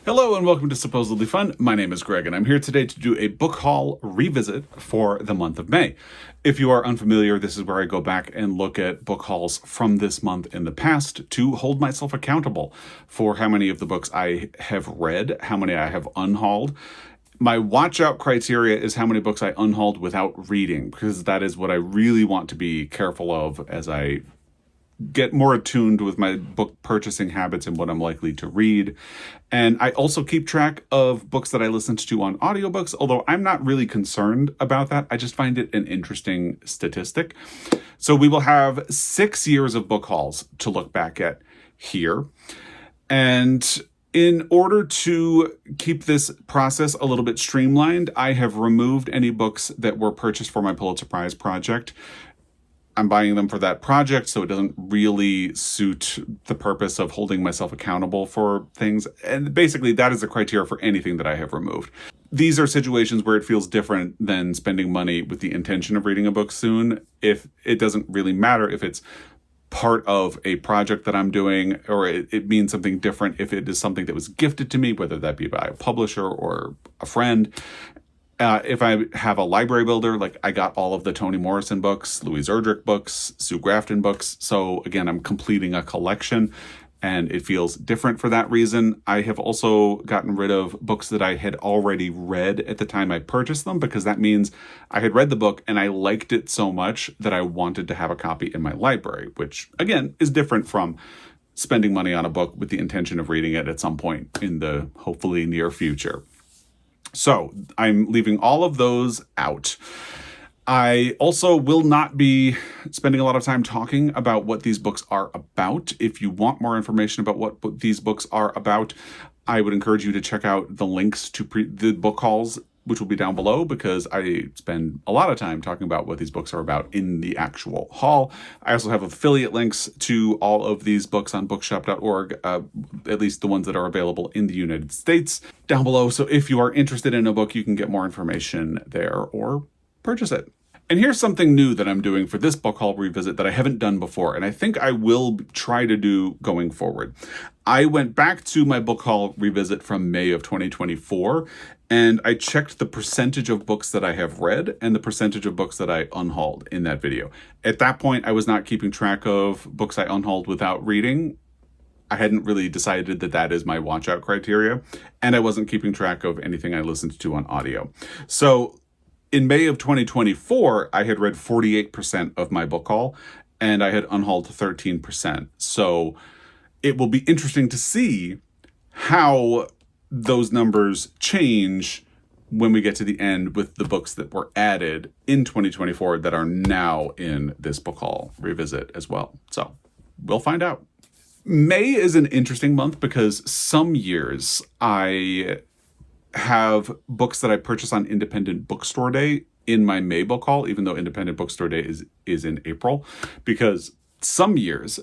Hello and welcome to Supposedly Fun. My name is Greg and I'm here today to do a book haul revisit for the month of May. If you are unfamiliar, this is where I go back and look at book hauls from this month in the past to hold myself accountable for how many of the books I have read, how many I have unhauled. My watch out criteria is how many books I unhauled without reading, because that is what I really want to be careful of as I get more attuned with my book purchasing habits and what I'm likely to read. And I also keep track of books that I listened to on audiobooks, although I'm not really concerned about that. I just find it an interesting statistic. So we will have 6 years of book hauls to look back at here. And in order to keep this process a little bit streamlined, I have removed any books that were purchased for my Pulitzer Project. I'm buying them for that project, so it doesn't really suit the purpose of holding myself accountable for things. And basically, that is the criteria for anything that I have removed. These are situations where it feels different than spending money with the intention of reading a book soon. If it doesn't really matter if it's part of a project that I'm doing, or it means something different if it is something that was gifted to me, whether that be by a publisher or a friend. If I have a library builder, like I got all of the Toni Morrison books, Louise Erdrich books, Sue Grafton books. So again, I'm completing a collection and it feels different for that reason. I have also gotten rid of books that I had already read at the time I purchased them, because that means I had read the book and I liked it so much that I wanted to have a copy in my library, which again is different from spending money on a book with the intention of reading it at some point in the hopefully near future. So I'm leaving all of those out. I also will not be spending a lot of time talking about what these books are about. If you want more information about what these books are about, I would encourage you to check out the links to the book hauls, which will be down below, because I spend a lot of time talking about what these books are about in the actual haul. I also have affiliate links to all of these books on bookshop.org, at least the ones that are available in the United States, down below. So if you are interested in a book, you can get more information there or purchase it. And here's something new that I'm doing for this book haul revisit that I haven't done before, and I think I will try to do going forward. I went back to my book haul revisit from May of 2024, and I checked the percentage of books that I have read and the percentage of books that I unhauled in that video. At that point, I was not keeping track of books I unhauled without reading. I hadn't really decided that that is my watch out criteria, and I wasn't keeping track of anything I listened to on audio. So in May of 2024, I had read 48% of my book haul, and I had unhauled 13%. So it will be interesting to see how those numbers change when we get to the end with the books that were added in 2024 that are now in this book haul revisit as well. So we'll find out. May is an interesting month because some years I have books that I purchase on Independent Bookstore Day in my May book haul, even though Independent Bookstore Day is in April, because some years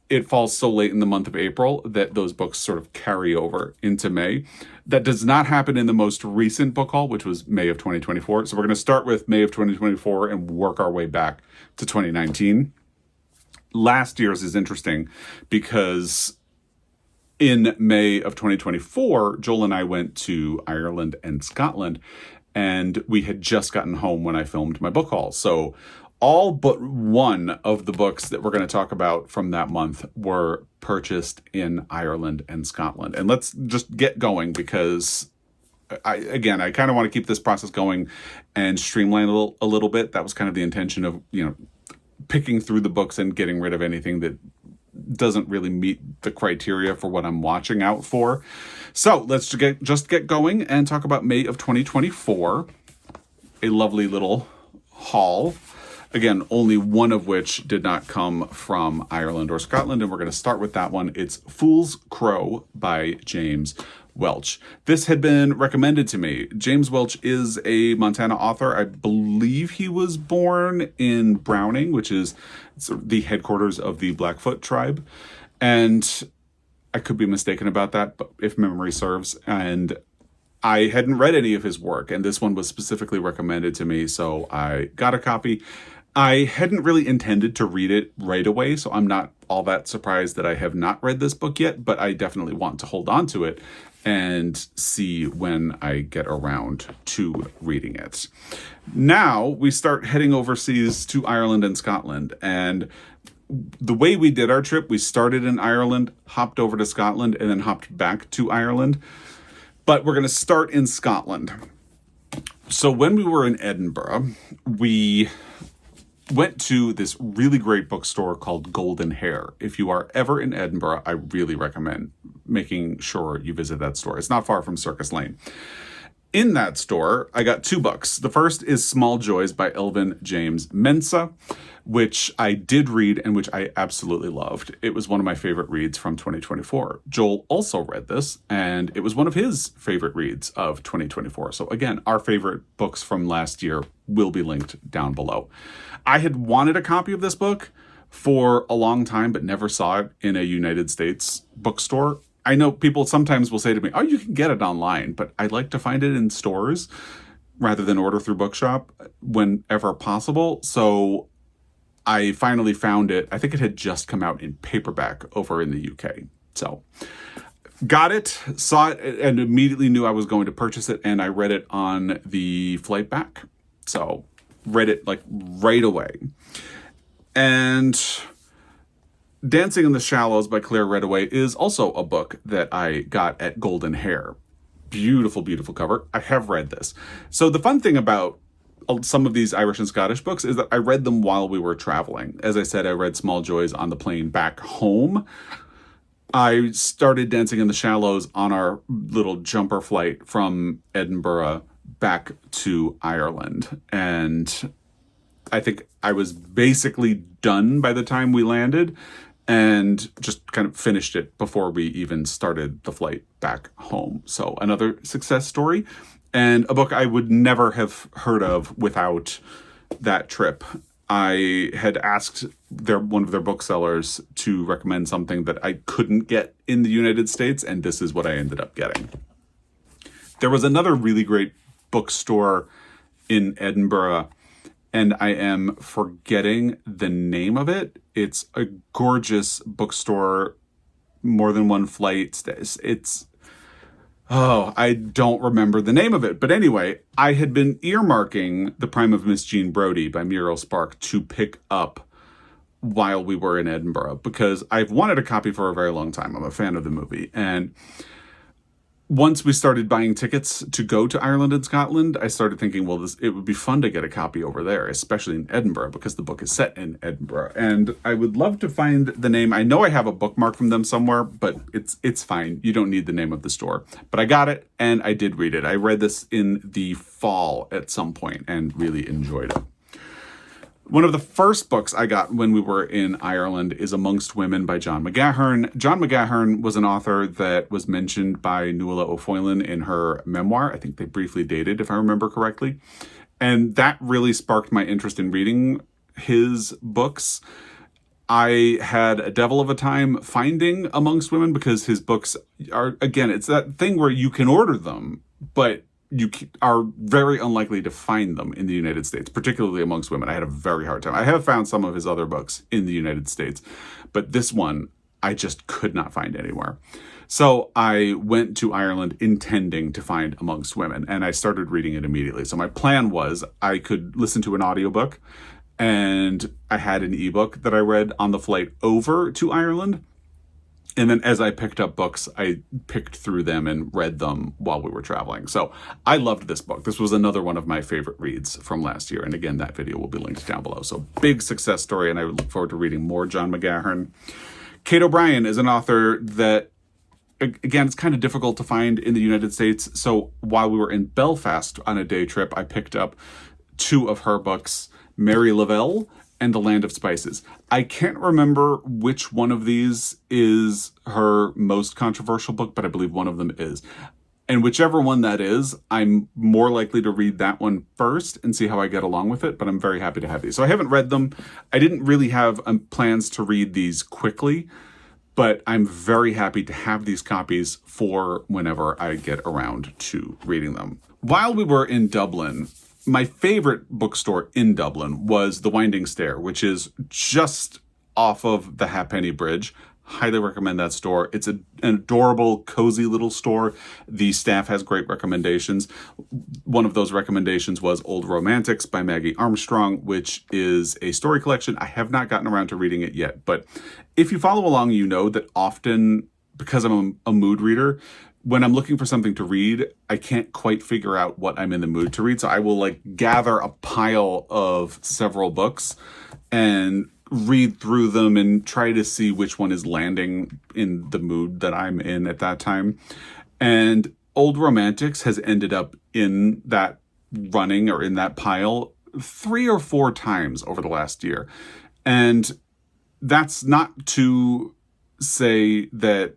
it falls so late in the month of April that those books sort of carry over into May. That does not happen in the most recent book haul, which was May of 2024. So we're going to start with May of 2024 and work our way back to 2019. Last year's is interesting because in May of 2024, Joel and I went to Ireland and Scotland, and we had just gotten home when I filmed my book haul. So all but one of the books that we're going to talk about from that month were purchased in Ireland and Scotland. And let's just get going, because I kind of want to keep this process going and streamline a little bit. That was kind of the intention of, picking through the books and getting rid of anything that doesn't really meet the criteria for what I'm watching out for. So let's just get going and talk about May of 2024. A lovely little haul. Again, only one of which did not come from Ireland or Scotland, and we're going to start with that one. It's Fool's Crow by James Welch. This had been recommended to me. James Welch is a Montana author. I believe he was born in Browning, which is the headquarters of the Blackfoot tribe. And I could be mistaken about that, but if memory serves. And I hadn't read any of his work, and this one was specifically recommended to me, so I got a copy. I hadn't really intended to read it right away, so I'm not all that surprised that I have not read this book yet, but I definitely want to hold on to it and see when I get around to reading it. Now we start heading overseas to Ireland and Scotland, and the way we did our trip, we started in Ireland, hopped over to Scotland, and then hopped back to Ireland. But we're going to start in Scotland. So when we were in Edinburgh, we went to this really great bookstore called Golden Hare. If you are ever in Edinburgh, I really recommend making sure you visit that store. It's not far from Circus Lane. In that store, I got 2 books. The first is Small Joys by Elvin James Mensah, which I did read and which I absolutely loved. It was one of my favorite reads from 2024. Joel also read this, and it was one of his favorite reads of 2024. So again, our favorite books from last year will be linked down below. I had wanted a copy of this book for a long time, but never saw it in a United States bookstore. I know people sometimes will say to me, oh, you can get it online, but I like to find it in stores rather than order through Bookshop whenever possible. So I finally found it. I think it had just come out in paperback over in the UK. So got it, saw it, and immediately knew I was going to purchase it. And I read it on the flight back. So read it like right away. And Dancing in the Shallows by Claire Redaway is also a book that I got at Golden Hare. Beautiful, beautiful cover. I have read this. So the fun thing about some of these Irish and Scottish books is that I read them while we were traveling. As I said, I read Small Joys on the plane back home. I started Dancing in the Shallows on our little jumper flight from Edinburgh back to Ireland. And I think I was basically done by the time we landed and just kind of finished it before we even started the flight back home. So another success story and a book I would never have heard of without that trip. I had asked one of their booksellers to recommend something that I couldn't get in the United States, and this is what I ended up getting. There was another really great bookstore in Edinburgh, and I am forgetting the name of it. It's a gorgeous bookstore, more than one flight. I don't remember the name of it. But anyway, I had been earmarking The Prime of Miss Jean Brodie by Muriel Spark to pick up while we were in Edinburgh, because I've wanted a copy for a very long time. I'm a fan of the movie. And once we started buying tickets to go to Ireland and Scotland, I started thinking, well, it would be fun to get a copy over there, especially in Edinburgh, because the book is set in Edinburgh. And I would love to find the name. I know I have a bookmark from them somewhere, but it's fine. You don't need the name of the store. But I got it, and I did read it. I read this in the fall at some point and really enjoyed it. One of the first books I got when we were in Ireland is Amongst Women by John McGahern. John McGahern was an author that was mentioned by Nuala O'Foylan in her memoir. I think they briefly dated, if I remember correctly. And that really sparked my interest in reading his books. I had a devil of a time finding Amongst Women because his books are, again, it's that thing where you can order them, but you are very unlikely to find them in the United States, particularly Amongst Women. I had a very hard time. I have found some of his other books in the United States, but this one I just could not find anywhere. So I went to Ireland intending to find Amongst Women, and I started reading it immediately. So my plan was I could listen to an audiobook, and I had an ebook that I read on the flight over to Ireland. And then as I picked up books, I picked through them and read them while we were traveling. So I loved this book. This was another one of my favorite reads from last year. And again, that video will be linked down below. So big success story, and I look forward to reading more John McGahern. Kate O'Brien is an author that, again, it's kind of difficult to find in the United States. So while we were in Belfast on a day trip, I picked up 2 of her books, Mary Lavelle and The Land of Spices. I can't remember which one of these is her most controversial book, but I believe one of them is. And whichever one that is, I'm more likely to read that one first and see how I get along with it, but I'm very happy to have these. So I haven't read them. I didn't really have plans to read these quickly, but I'm very happy to have these copies for whenever I get around to reading them. While we were in Dublin, my favorite bookstore in Dublin was the Winding Stair, which is just off of the Halfpenny Bridge. Highly recommend that store. It's an adorable, cozy little store. The staff has great recommendations. One of those recommendations was Old Romantics by Maggie Armstrong, which is a story collection. I have not gotten around to reading it yet, but if you follow along, you know that often, because I'm a mood reader, when I'm looking for something to read, I can't quite figure out what I'm in the mood to read. So I will gather a pile of several books and read through them and try to see which one is landing in the mood that I'm in at that time. And Old Romantics has ended up in that running or in that pile 3 or 4 times over the last year. And that's not to say that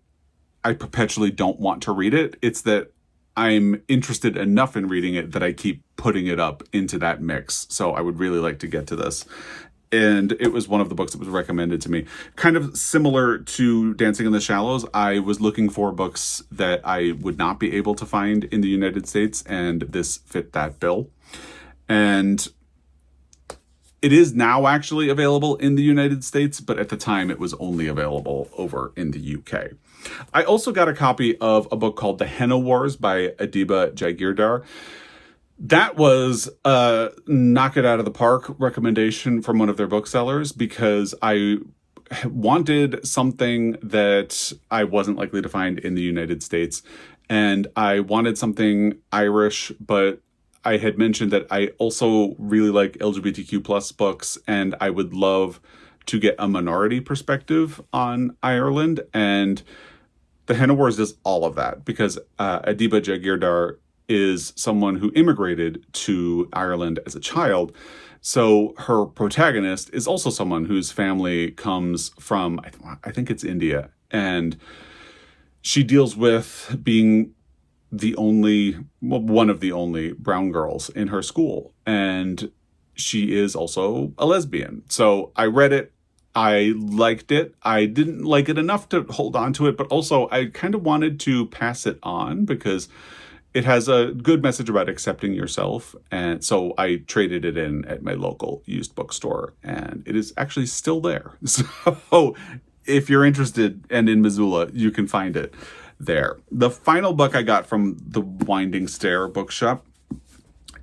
I perpetually don't want to read it. It's that I'm interested enough in reading it that I keep putting it up into that mix. So I would really like to get to this. And it was one of the books that was recommended to me. Kind of similar to Dancing in the Shallows, I was looking for books that I would not be able to find in the United States, and this fit that bill. And it is now actually available in the United States, but at the time it was only available over in the UK. I also got a copy of a book called The Henna Wars by Adiba Jagirdar. That was a knock it out of the park recommendation from one of their booksellers because I wanted something that I wasn't likely to find in the United States. And I wanted something Irish, but I had mentioned that I also really like LGBTQ plus books, and I would love to get a minority perspective on Ireland. And The Henna Wars does all of that because Adiba Jagirdar is someone who immigrated to Ireland as a child. So her protagonist is also someone whose family comes from, I think it's India. And she deals with being one of the only brown girls in her school. And she is also a lesbian. So I read it. I liked it. I didn't like it enough to hold on to it, but also I kind of wanted to pass it on because it has a good message about accepting yourself. And so I traded it in at my local used bookstore, and it is actually still there. So if you're interested and in Missoula, you can find it there. The final book I got from the Winding Stair Bookshop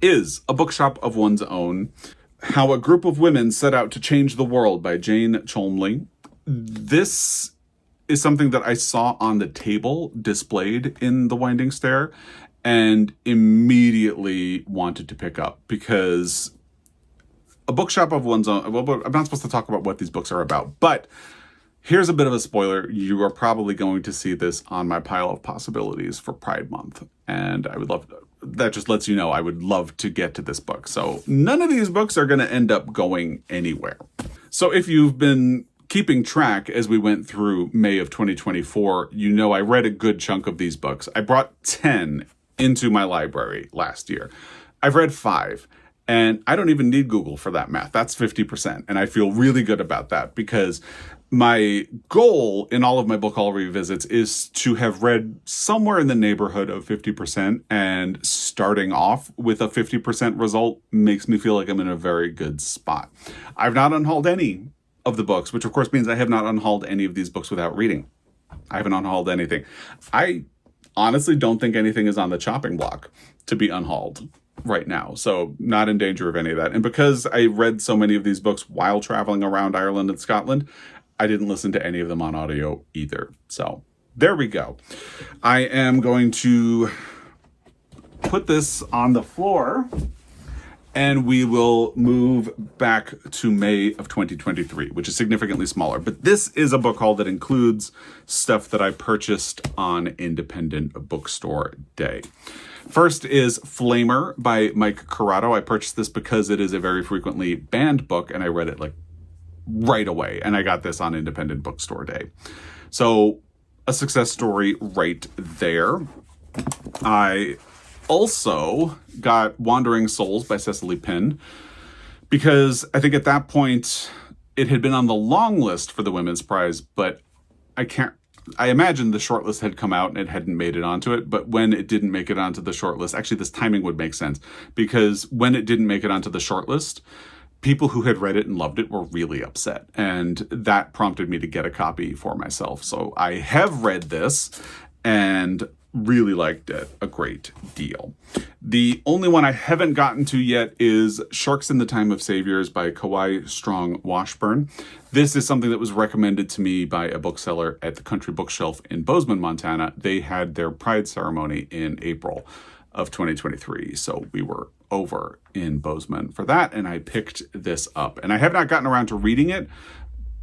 is A Bookshop of One's Own: How a Group of Women Set Out to Change the World by Jane Cholmeley. This is something that I saw on the table displayed in the Winding Stair and immediately wanted to pick up because A Bookshop of One's Own, well, I'm not supposed to talk about what these books are about, but here's a bit of a spoiler. You are probably going to see this on my pile of possibilities for Pride Month. And I would love to, that just lets you know I would love to get to this book. So none of these books are going to end up going anywhere. So if you've been keeping track as we went through May of 2024, you know I read a good chunk of these books. I brought 10 into my library last year. I've read 5. And I don't even need Google for that math. That's 50%. And I feel really good about that because my goal in all of my book haul revisits is to have read somewhere in the neighborhood of 50%. And starting off with a 50% result makes me feel like I'm in a very good spot. I've not unhauled any of the books, which of course means I have not unhauled any of these books without reading. I haven't unhauled anything. I honestly don't think anything is on the chopping block to be unhauled right now. So not in danger of any of that. And because I read so many of these books while traveling around Ireland and Scotland, I didn't listen to any of them on audio either. So there we go. I am going to put this on the floor and we will move back to May of 2023, which is significantly smaller. But this is a book haul that includes stuff that I purchased on Independent Bookstore Day. First is Flamer by Mike Corrado. I purchased this because it is a very frequently banned book, and I read it right away. And I got this on Independent Bookstore Day. So a success story right there. I also got Wandering Souls by Cecily Pinn because I think at that point it had been on the long list for the Women's Prize, but I can't I imagine the shortlist had come out and it hadn't made it onto it, but when it didn't make it onto the shortlist, actually this timing would make sense, because when it didn't make it onto the shortlist, people who had read it and loved it were really upset. And that prompted me to get a copy for myself. So I have read this and really liked it a great deal. The only one I haven't gotten to yet is Sharks in the Time of Saviors by Kawai Strong Washburn. This is something that was recommended to me by a bookseller at the Country Bookshelf in Bozeman, Montana. They had their Pride ceremony in April of 2023. So we were over in Bozeman for that, and I picked this up. And I have not gotten around to reading it,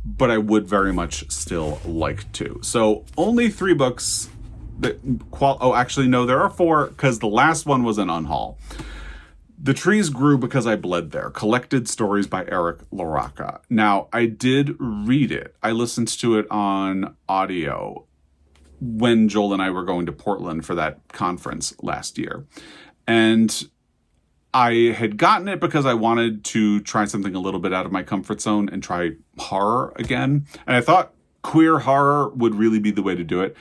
but I would very much still like to. So only 3 books that actually no, there are 4, because the last one was an unhaul. The Trees Grew Because I Bled There, Collected Stories by Eric LaRocca. Now, I did read it. I listened to it on audio when Joel and I were going to Portland for that conference last year. And I had gotten it because I wanted to try something a little bit out of my comfort zone and try horror again. And I thought queer horror would really be the way to do it.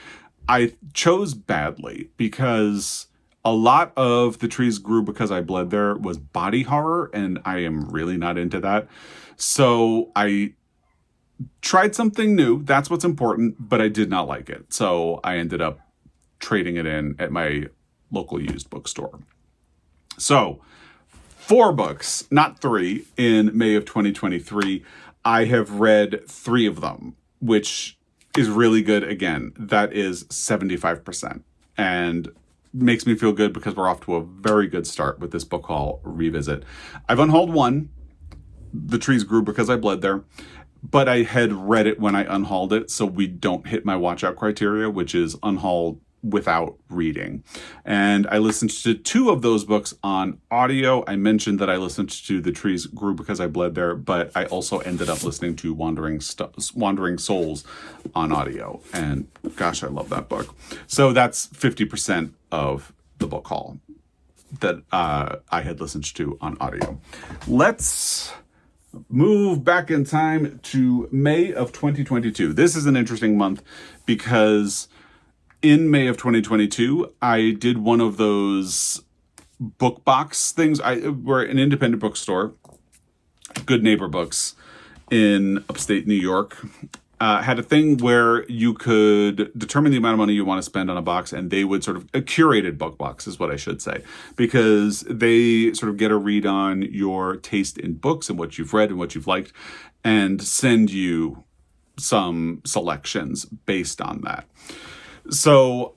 I chose badly, because a lot of The Trees Grew Because I Bled There was body horror, and I am really not into that. So I tried something new. That's what's important, but I did not like it. So I ended up trading it in at my local used bookstore. So 4 books, not 3, in May of 2023. I have read 3 of them, which is really good. Again, that is 75%, and makes me feel good because we're off to a very good start with this book haul revisit. I've unhauled 1, The Trees Grew Because I Bled There, but I had read it when I unhauled it, so we don't hit my watch out criteria, which is unhauled without reading. And I listened to 2 of those books on audio. I mentioned that I listened to The Trees Grew Because I Bled There, but I also ended up listening to Wandering Souls on audio. And gosh, I love that book. So that's 50% of the book haul that I had listened to on audio. Let's move back in time to May of 2022. This is an interesting month because in May of 2022, I did one of those book box things. We're an independent bookstore, Good Neighbor Books in upstate New York. Had a thing where you could determine the amount of money you want to spend on a box, and they would sort of, a curated book box is what I should say, because they sort of get a read on your taste in books and what you've read and what you've liked, and send you some selections based on that. So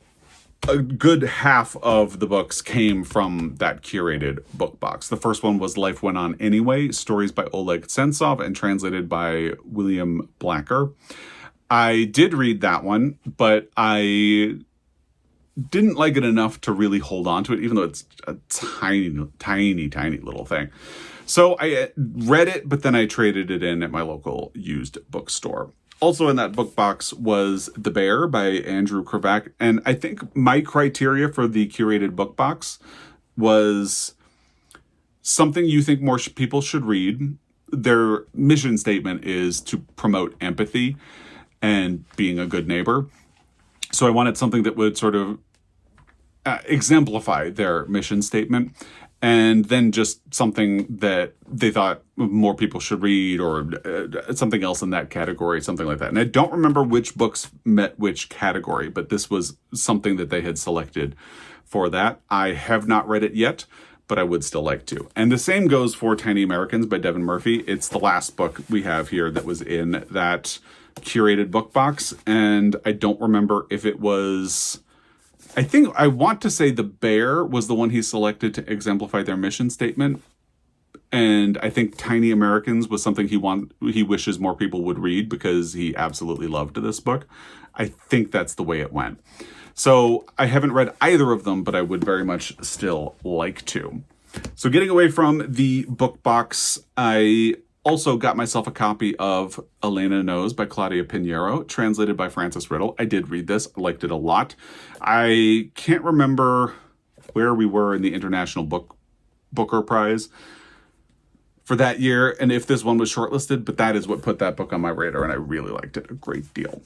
a good half of the books came from that curated book box. The first one was Life Went On Anyway, Stories by Oleg Sentsov and translated by William Blacker. I did read that one, but I didn't like it enough to really hold on to it, even though it's a tiny little thing. So I read it, but then I traded it in at my local used bookstore. Also in that book box was The Bear by Andrew Kravac. And I think my criteria for the curated book box was something you think more people should read. Their mission statement is to promote empathy and being a good neighbor. So I wanted something that would sort of exemplify their mission statement. And then just something that they thought more people should read, or something else in that category, something like that. And I don't remember which books met which category, but this was something that they had selected for that. I have not read it yet, but I would still like to. And the same goes for Tiny Americans by Devin Murphy. It's the last book we have here that was in that curated book box. And I don't remember if it was... I want to say The Bear was the one he selected to exemplify their mission statement. And I think Tiny Americans was something he wishes more people would read because he absolutely loved this book. I think that's the way it went. So I haven't read either of them, but I would very much still like to. So getting away from the book box, I also got myself a copy of Elena Knows by Claudia Pinheiro, translated by Francis Riddle. I did read this. I liked it a lot. I can't remember where we were in the International Booker Prize for that year and if this one was shortlisted, but that is what put that book on my radar, and I really liked it a great deal.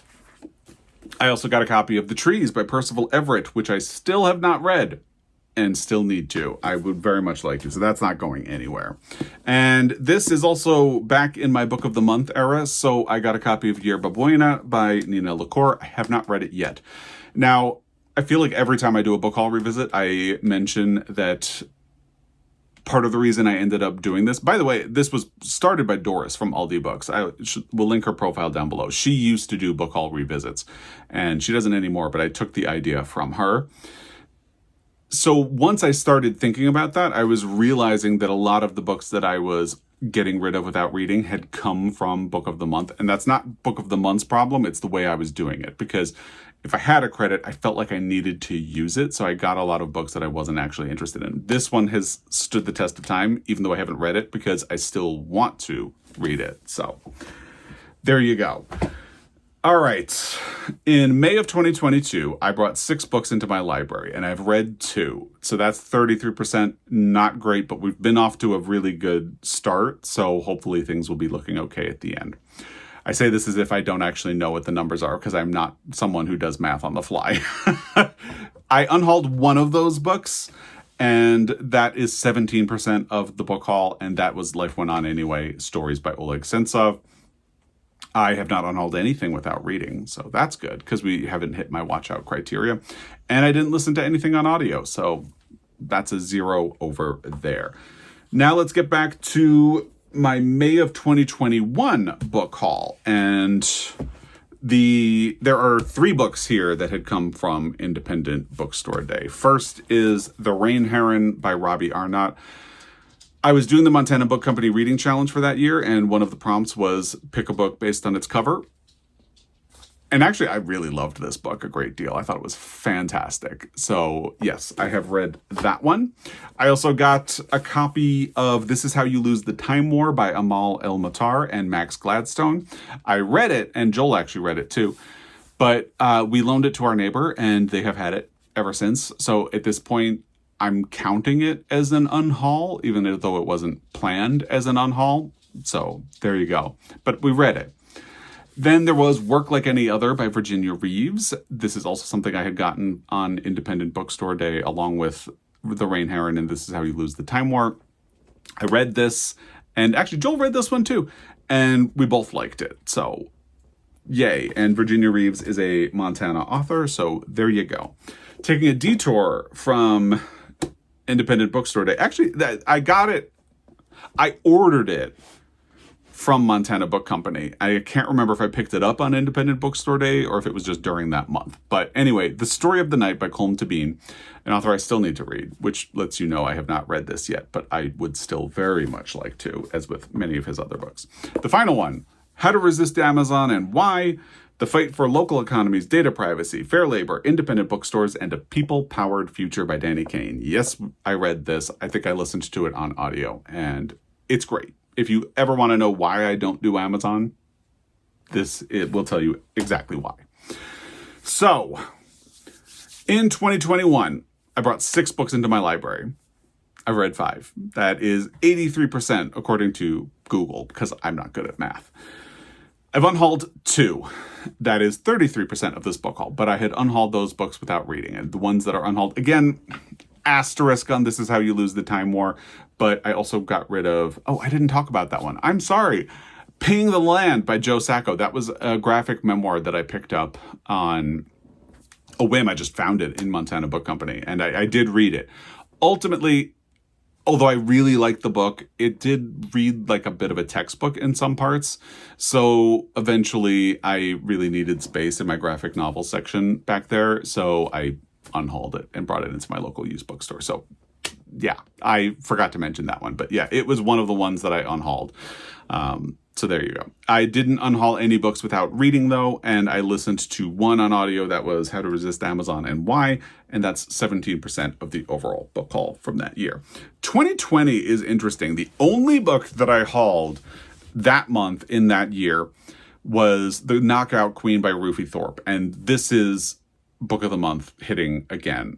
I also got a copy of The Trees by Percival Everett, which I still have not read and still need to. I would very much like to, so that's not going anywhere. And this is also back in my Book of the Month era, so I got a copy of Yerba Buena by Nina LaCour. I have not read it yet. Now, I feel like every time I do a book haul revisit, I mention that part of the reason I ended up doing this, by the way, this was started by Doris from Aldi Books. We'll link her profile down below. She used to do book haul revisits, and she doesn't anymore, but I took the idea from her. So once I started thinking about that, I was realizing that a lot of the books that I was getting rid of without reading had come from Book of the Month. And that's not Book of the Month's problem. It's the way I was doing it. Because if I had a credit, I felt like I needed to use it. So I got a lot of books that I wasn't actually interested in. This one has stood the test of time, even though I haven't read it, because I still want to read it. So there you go. All right. In May of 2022, I brought 6 books into my library, and I've read 2. So that's 33%. Not great, but we've been off to a really good start. So hopefully things will be looking okay at the end. I say this as if I don't actually know what the numbers are, because I'm not someone who does math on the fly. I unhauled one of those books, and that is 17% of the book haul, and that was Life Went On Anyway, Stories by Oleg Sentsov. I have not unhauled anything without reading, so that's good, because we haven't hit my watch out criteria. And I didn't listen to anything on audio, so that's a 0 over there. Now let's get back to my May of 2021 book haul. And there are 3 books here that had come from Independent Bookstore Day. First is The Rain Heron by Robbie Arnott. I was doing the Montana Book Company Reading Challenge for that year, and one of the prompts was pick a book based on its cover. And actually, I really loved this book a great deal. I thought it was fantastic. So yes, I have read that one. I also got a copy of This Is How You Lose the Time War by Amal El-Matar and Max Gladstone. I read it, and Joel actually read it too. But we loaned it to our neighbor, and they have had it ever since. So at this point, I'm counting it as an unhaul, even though it wasn't planned as an unhaul. So there you go. But we read it. Then there was Work Like Any Other by Virginia Reeves. This is also something I had gotten on Independent Bookstore Day, along with The Rain Heron and This Is How You Lose the Time War. I read this, and actually Joel read this one too, and we both liked it. So yay. And Virginia Reeves is a Montana author, so there you go. Taking a detour from Independent Bookstore Day. Actually, I got it. I ordered it from Montana Book Company. I can't remember if I picked it up on Independent Bookstore Day or if it was just during that month. But anyway, The Story of the Night by Colm Tabine, an author I still need to read, which lets you know I have not read this yet, but I would still very much like to, as with many of his other books. The final one, How to Resist Amazon and Why: The Fight for Local Economies, Data Privacy, Fair Labor, Independent Bookstores, and a People-Powered Future by Danny Kane. Yes, I read this. I think I listened to it on audio, and it's great. If you ever want to know why I don't do Amazon, it will tell you exactly why. So, in 2021, I brought 6 books into my library. I've read 5. That is 83% according to Google, because I'm not good at math. I've unhauled 2. That is 33% of this book haul, but I had unhauled those books without reading it. The ones that are unhauled, again, asterisk on This Is How You Lose the Time War, but I also got rid of, I didn't talk about that one. I'm sorry. Paying the Land by Joe Sacco. That was a graphic memoir that I picked up on a whim. I just found it in Montana Book Company, and I did read it. Ultimately, although I really liked the book, it did read like a bit of a textbook in some parts. So eventually I really needed space in my graphic novel section back there. So I unhauled it and brought it into my local used bookstore. So yeah, I forgot to mention that one. But yeah, it was one of the ones that I unhauled. So there you go. I didn't unhaul any books without reading, though, and I listened to one on audio that was How to Resist Amazon and Why, and that's 17% of the overall book haul from that year. 2020 is interesting. The only book that I hauled that month in that year was The Knockout Queen by Rufi Thorpe, and this is Book of the Month hitting again.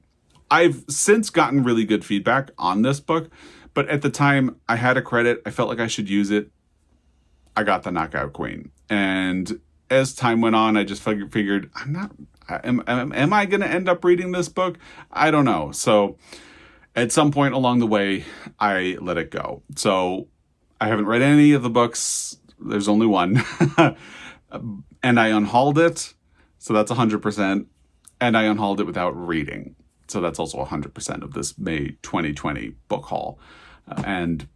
I've since gotten really good feedback on this book, but at the time I had a credit. I felt like I should use it. I got The Knockout Queen. And as time went on, I just figured, am I going to end up reading this book? I don't know. So at some point along the way, I let it go. So I haven't read any of the books. There's only one. And I unhauled it. So that's 100%. And I unhauled it without reading. So that's also 100% of this May 2020 book haul. And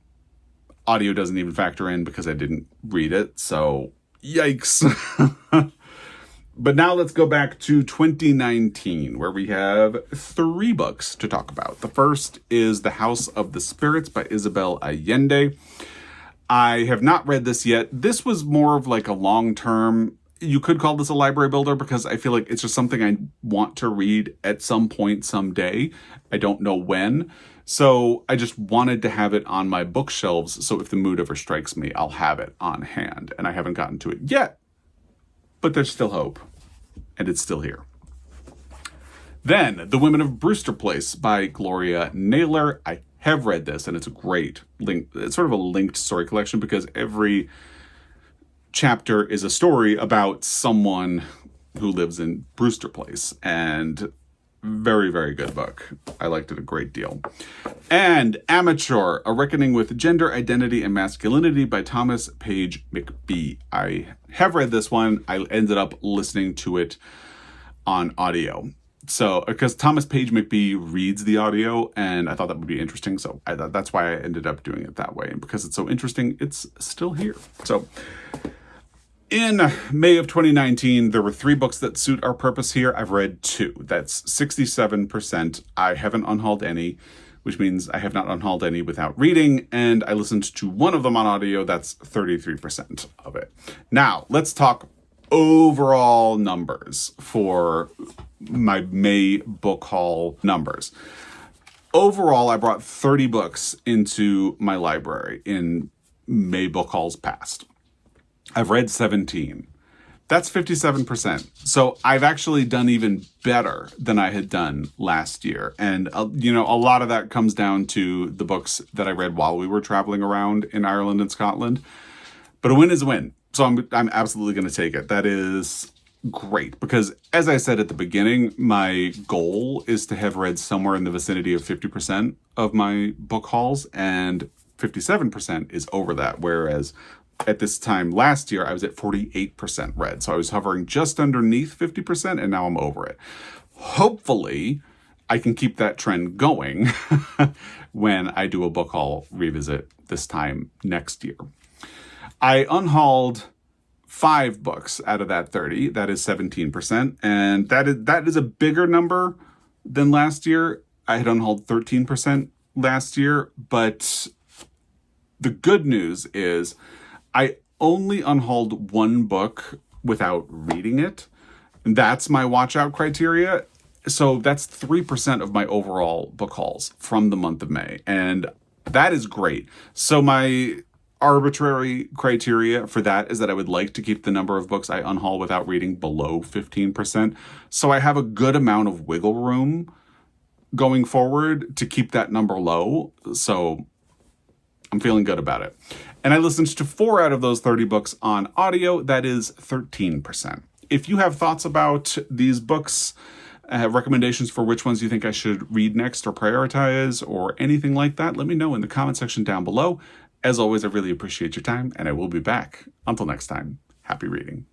audio doesn't even factor in because I didn't read it. So yikes. But now let's go back to 2019, where we have 3 books to talk about. The first is The House of the Spirits by Isabel Allende. I have not read this yet. This was more of like a long-term, you could call this a library builder, because I feel like it's just something I want to read at some point someday. I don't know when. So I just wanted to have it on my bookshelves, so if the mood ever strikes me, I'll have it on hand. And I haven't gotten to it yet, but there's still hope, and it's still here. Then, The Women of Brewster Place by Gloria Naylor. I have read this, and it's a great link. It's sort of a linked story collection, because every chapter is a story about someone who lives in Brewster Place, and very, very good book. I liked it a great deal. And Amateur, A Reckoning with Gender, Identity, and Masculinity by Thomas Page McBee. I have read this one. I ended up listening to it on audio. So, because Thomas Page McBee reads the audio, and I thought that would be interesting. So that's why I ended up doing it that way. And because it's so interesting, it's still here. So in May of 2019, there were 3 books that suit our purpose here. I've read 2. That's 67%. I haven't unhauled any, which means I have not unhauled any without reading. And I listened to 1 of them on audio. That's 33% of it. Now, let's talk overall numbers for my May book haul numbers. Overall, I brought 30 books into my library in May book hauls past. I've read 17. That's 57%. So I've actually done even better than I had done last year. And, a lot of that comes down to the books that I read while we were traveling around in Ireland and Scotland. But a win is a win. So I'm absolutely going to take it. That is great, because as I said at the beginning, my goal is to have read somewhere in the vicinity of 50% of my book hauls, and 57% is over that. Whereas at this time last year, I was at 48% read. So I was hovering just underneath 50%, and now I'm over it. Hopefully, I can keep that trend going when I do a book haul revisit this time next year. I unhauled 5 books out of that 30. That is 17%. And that is a bigger number than last year. I had unhauled 13% last year. But the good news is I only unhauled 1 book without reading it. And that's my watch out criteria. So that's 3% of my overall book hauls from the month of May. And that is great. So my arbitrary criteria for that is that I would like to keep the number of books I unhaul without reading below 15%. So I have a good amount of wiggle room going forward to keep that number low. So I'm feeling good about it. And I listened to 4 out of those 30 books on audio. That is 13%. If you have thoughts about these books, recommendations for which ones you think I should read next or prioritize or anything like that, let me know in the comment section down below. As always, I really appreciate your time, and I will be back. Until next time, happy reading.